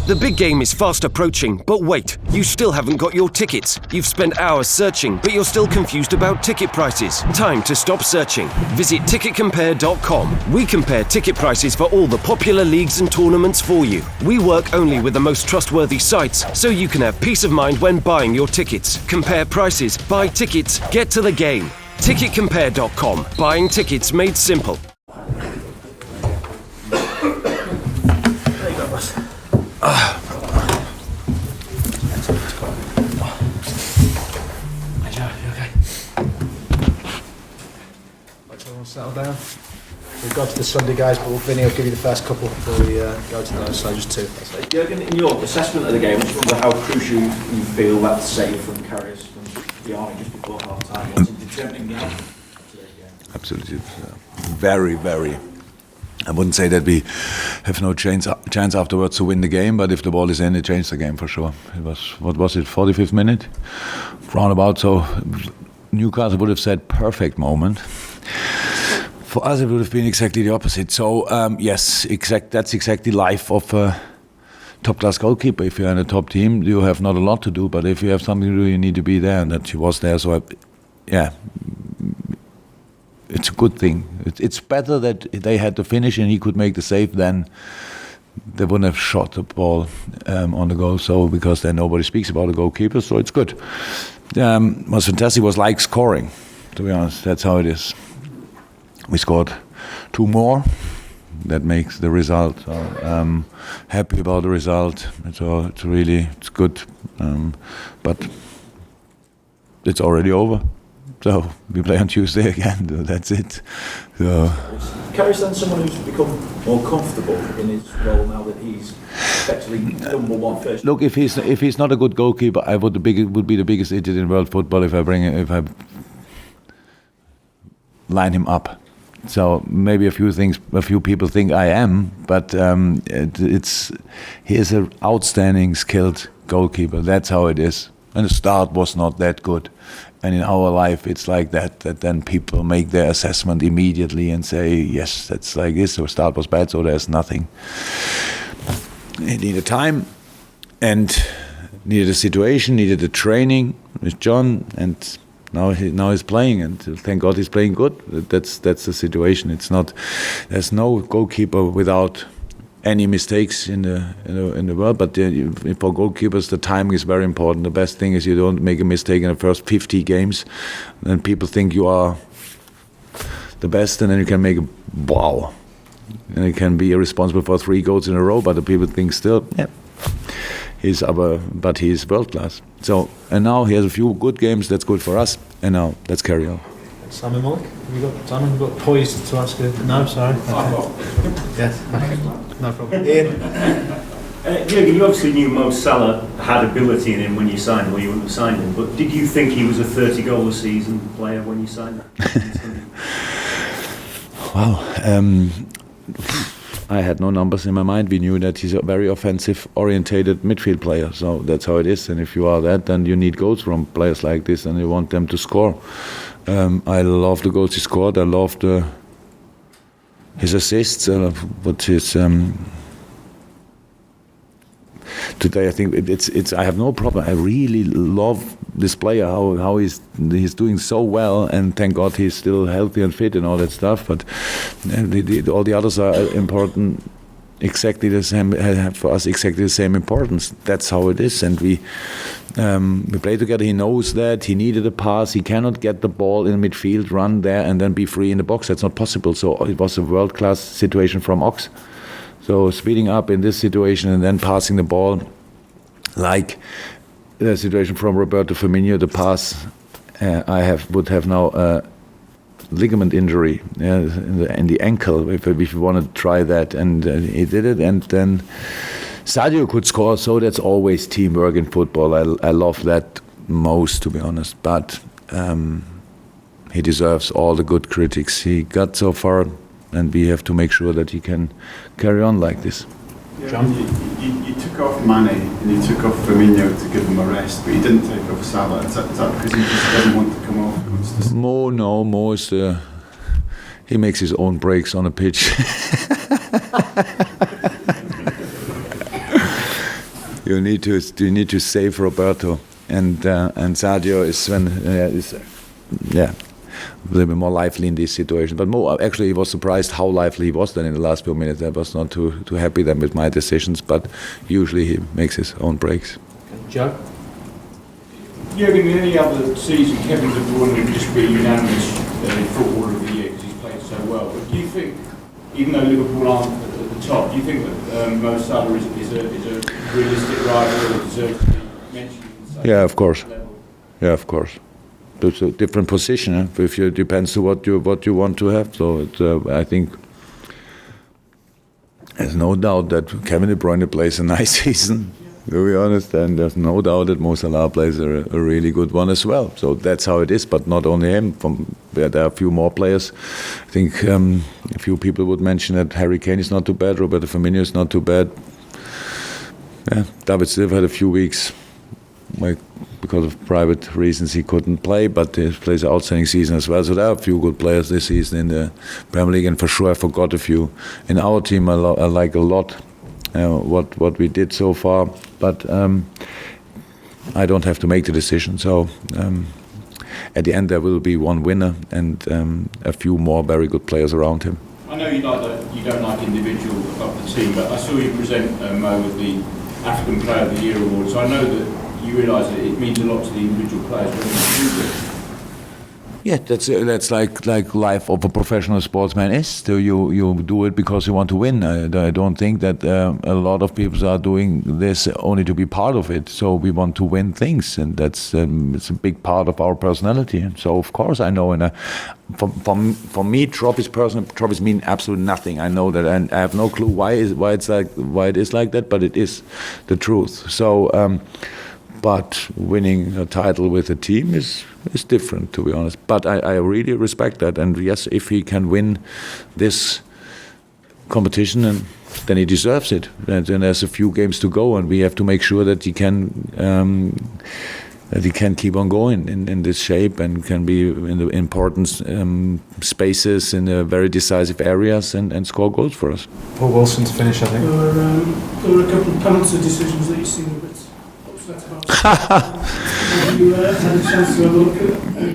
The big game is fast approaching, but wait, you still haven't got your tickets. You've spent hours searching, but you're still confused about ticket prices. Time to stop searching. Visit ticketcompare.com. We compare ticket prices for all the popular leagues and tournaments for you. We work only with the most trustworthy sites, so you can have peace of mind when buying your tickets. Compare prices, buy tickets, get to the game. Ticketcompare.com. Buying tickets made simple. Settle down. We've got to the Sunday guys, but Vinny will give you the first couple before we go to those, so just two. Jurgen, in your assessment of the game, I just wonder how crucial you feel that save from Carriers from the Army just before half time was it determining the outcome of today's game? Absolutely. Very, very. I wouldn't say that we have no chance afterwards to win the game, but if the ball is in, it changed the game for sure. It was, what was it, 45th minute? Roundabout, so Newcastle would have said perfect moment. For us, it would have been exactly the opposite. So, yes, that's exactly life of a top-class goalkeeper. If you're in a top team, you have not a lot to do, but if you have something to do, you need to be there, and that he was there. So, yeah, it's a good thing. It's better that they had the finish and he could make the save than they wouldn't have shot the ball on the goal. So, because then nobody speaks about the goalkeeper, so it's good. Was fantastic. Was like scoring, to be honest. That's how it is. We scored two more. That makes the result. So, happy about the result. So it's good. But it's already over. So we play on Tuesday again. That's it. So. Carrie's then someone who's become more comfortable in his role now that he's effectively number one first. Look, if he's not a good goalkeeper, I would be the biggest idiot in world football if I line him up. So maybe a few people think I am, but he is an outstanding, skilled goalkeeper. That's how it is. And the start was not that good. And in our life, it's like that then people make their assessment immediately and say, yes, that's like this. So start was bad, so there's nothing. He needed time and needed a situation, needed a training with John, and now he's playing, and thank God he's playing good. That's the situation. There's no goalkeeper without any mistakes in the world, but for goalkeepers the timing is very important. The best thing is you don't make a mistake in the first 50 games, then people think you are the best, and then you can make a wow, and you can be responsible for 3 goals in a row, but the people think still, yeah, but he's world class. So, and now he has a few good games. That's good for us, and now let's carry on. Simon Mullock, Simon, you've got poised to ask a... No, sorry. Yes, no problem. Ian? Jurgen, you obviously knew Mo Salah had ability in him when you signed him, or you wouldn't have signed him, but did you think he was a 30-goal-a-season player when you signed him? Wow. I had no numbers in my mind. We knew that he's a very offensive-orientated midfield player, so that's how it is. And if you are that, then you need goals from players like this, and you want them to score. I love the goals he scored. I loved his assists. But his today, I think it's. I have no problem. I really love this player. How he's doing so well, and thank God he's still healthy and fit and all that stuff. But all the others are important. Exactly the same for us. Exactly the same importance. That's how it is, and we play together. He knows that he needed a pass. He cannot get the ball in midfield, run there, and then be free in the box. That's not possible. So it was a world-class situation from Ox. So speeding up in this situation and then passing the ball, like the situation from Roberto Firmino, the pass would have now a ligament injury in the ankle if you want to try that, and he did it, and then Sadio could score. So that's always teamwork in football. I love that most, to be honest, but he deserves all the good critics he got so far, and we have to make sure that he can carry on like this. John? You took off Mane and you took off Firmino to give him a rest, but you didn't take off Salah. Is that because he just doesn't want to come off? Mo is he makes his own breaks on a pitch. you need to save Roberto, and Sadio is a little bit more lively in this situation. But actually, he was surprised how lively he was then in the last few minutes. I was not too happy then with my decisions, but usually he makes his own breaks. Joe? Jurgen, in any other season, Kevin De Bruyne would just be unanimous footballer of the year because he's played so well. But do you think, even though Liverpool aren't at the top, do you think that Mo Salah is a realistic rival or deserves to be mentioned in the same Yeah, of course. level? Yeah, of course. It's a different position. If you depends to what you want to have. So I think there's no doubt that Kevin De Bruyne plays a nice season, to be honest, and there's no doubt that Mo Salah plays a really good one as well. So that's how it is. But not only him. There are a few more players. I think a few people would mention that Harry Kane is not too bad. Roberto Firmino is not too bad. Yeah, David Silva had a few weeks. Because of private reasons he couldn't play, but he plays an outstanding season as well. So there are a few good players this season in the Premier League, and for sure I forgot a few. In our team I like a lot what we did so far, but I don't have to make the decision. So at the end there will be one winner and a few more very good players around him. I know you don't like individual of the team, but I saw you present Mo with the African Player of the Year award, so I know that you realise that it means a lot to the individual players when you do it. Yeah, that's like life of a professional sportsman is. So you do it because you want to win. I don't think that a lot of people are doing this only to be part of it. So we want to win things, and that's it's a big part of our personality. So of course I know, and for me, trophies mean absolutely nothing. I know that, and I have no clue why it is like that, but it is the truth. So. But winning a title with a team is different, to be honest. But I really respect that. And yes, if he can win this competition, then he deserves it. And then there's a few games to go, and we have to make sure that he can keep on going in this shape and can be in the important spaces in the very decisive areas and score goals for us. Paul Wilson to finish, I think. There were a couple of penalty decisions that you seemed a bit upset about. Have you had a chance to have a look at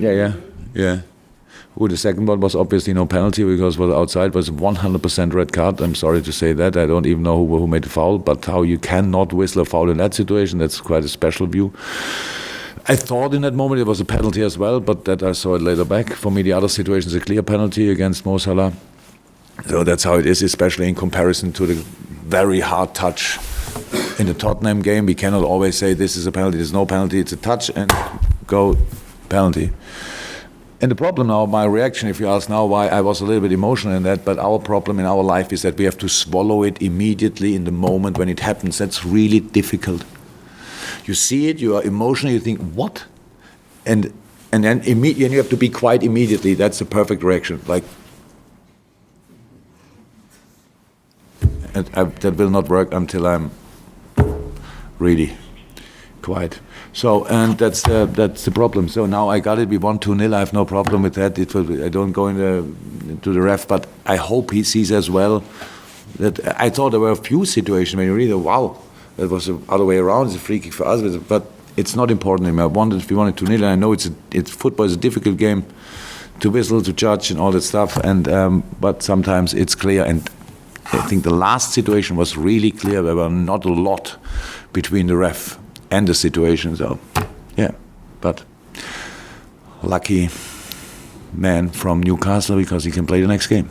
it? Yeah. Well, the second one was obviously no penalty because it was outside. It was 100% red card. I'm sorry to say that. I don't even know who made the foul, but how you cannot whistle a foul in that situation, that's quite a special view. I thought in that moment it was a penalty as well, but that I saw it later back. For me, the other situation is a clear penalty against Mo Salah. So that's how it is, especially in comparison to the very hard touch in the Tottenham game. We cannot always say this is a penalty, there's no penalty, it's a touch and go penalty. And the problem now, my reaction, if you ask now why I was a little bit emotional in that, but our problem in our life is that we have to swallow it immediately in the moment when it happens. That's really difficult. You see it, you are emotional, you think, what? And then immediately you have to be quiet immediately. That's the perfect reaction. Like, that will not work until I'm really quiet. So, and that's the problem. So now I got it. We won 2-0. I have no problem with that. I don't go into the ref, but I hope he sees as well that I thought there were a few situations when you read, wow, that was the other way around. It's a free kick for us, but it's not important anymore. If we wanted 2-0, and I know it's football is a difficult game to whistle, to judge, and all that stuff. And but sometimes it's clear. And I think the last situation was really clear. There were not a lot between the ref and the situation. So, yeah, but lucky man from Newcastle because he can play the next game.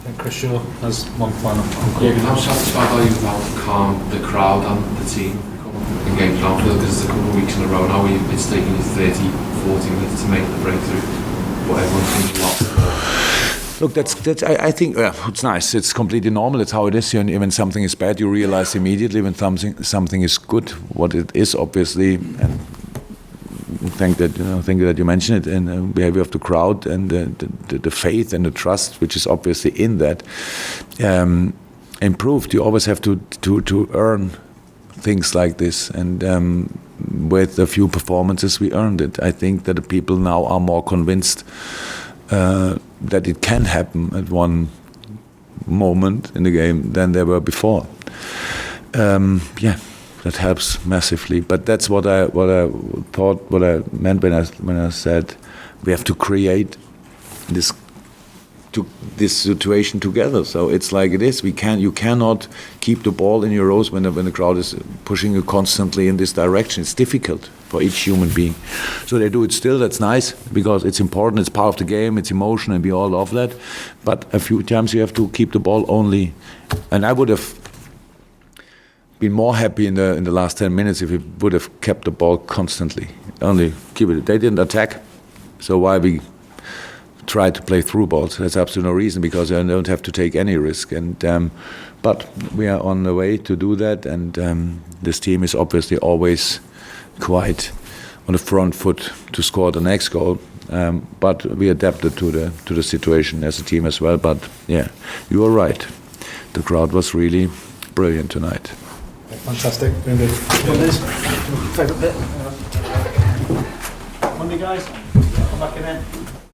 And Chris Shaw has one final. Yeah, how satisfied are you with how calm the crowd and the team in games now? Because it's a couple of weeks in a row now where it's taken you 30, 40 minutes to make the breakthrough, but everyone seems lost. Look, I think it's nice. It's completely normal. It's how it is. When something is bad, you realize immediately when something is good, what it is, obviously. And thank that you mentioned it. And the behavior of the crowd and the faith and the trust, which is obviously in that, improved. You always have to earn things like this. And with a few performances, we earned it. I think that the people now are more convinced that it can happen at one moment in the game than they were before. that helps massively. But that's what I meant when I said we have to create this situation together. So it's like it is. You cannot keep the ball in your rows when the crowd is pushing you constantly in this direction. It's difficult for each human being. So they do it still. That's nice because it's important. It's part of the game. It's emotion, and we all love that. But a few times you have to keep the ball only. And I would have been more happy in the last 10 minutes if we would have kept the ball constantly. Only keep it. They didn't attack. So why we try to play through balls? That's absolutely no reason, because I don't have to take any risk. And but we are on the way to do that. And this team is obviously always quite on the front foot to score the next goal. But we adapted to the situation as a team as well. But yeah, you are right. The crowd was really brilliant tonight. Fantastic. Doing good. Favourite bit? Monday, guys. Come back in there.